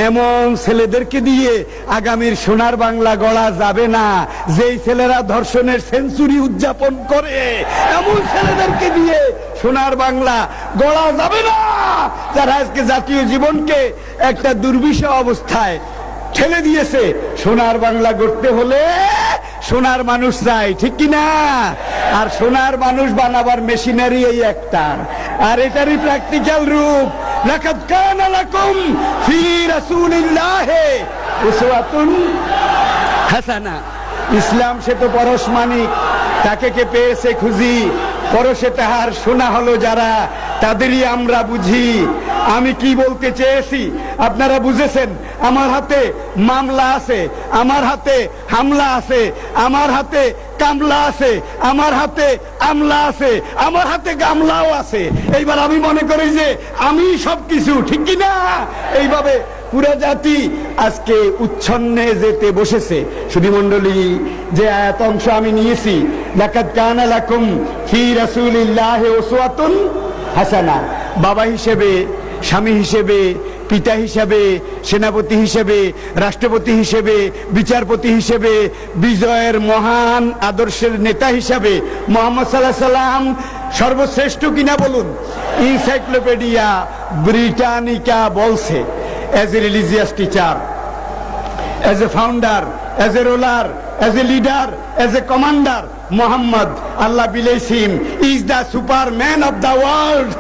এমন ছেলেদেরকে দিয়ে আগামীর সোনার বাংলা গড়া যাবে না, যেই ছেলেরা ধর্ষণের সেঞ্চুরি উদযাপন করে। এমন ছেলেদেরকে দিয়ে সোনার বাংলা গড়া যাবে না, যারা আজকে জাতীয় জীবনকে একটা দুর্বিষহ অবস্থায় ঠেলে দিয়েছে। সোনার বাংলা গড়তে হলে সোনার মানুষ চাই, ঠিক কিনা? আর সোনার মানুষ বানাবার মেশিনারি এই একটা, আর এটারই প্র্যাকটিক্যাল রূপ। লাকাদ কানা লাকুম ফি রাসূলিল্লাহি উসওয়াতুন হাসানা। ইসলাম সে তো পরশমানিক, তাকে কে পেয়েছে খুঁজি, পরশে তাহার সোনা হলো যারা, তাদেরই আমরা বুঝি। আমি কি বলতে চেয়েছি আপনারা বুঝেছেন? আমার হাতে মামলা আছে, আমার হাতে হামলা আছে, আমার হাতে কামলা আছে, আমার হাতে আমলা আছে, আমার হাতে গামলাও আছে। এইবার আমি মনে করি যে আমি সবকিছু, ঠিক কিনা? এইভাবে পুরা জাতি আজকে উচ্ছন্নে যেতে বসেছে। সুধীমণ্ডলী, যে আয়াত অংশ আমি নিয়েছি, লাকাদ কানা লাকুম ফি রাসূলিল্লাহি উসওয়াতুন হাসানা, বাবা হিসেবে, স্বামী হিসেবে, পিতা হিসেবে, সেনাপতি হিসেবে, রাষ্ট্রপতি হিসেবে, বিচারপতি হিসেবে, বিজয়ের মহান আদর্শের নেতা হিসেবে মুহাম্মদ সাল্লাল্লাহু আলাইহি সাল্লাম সর্বশ্রেষ্ঠ কিনা বলুন? এনসাইক্লোপিডিয়া ব্রিটানিকা বলছে, as a religious teacher, as a founder, as a ruler, as a leader, as a commander, Muhammad, Allah bless him, is the superman of the world.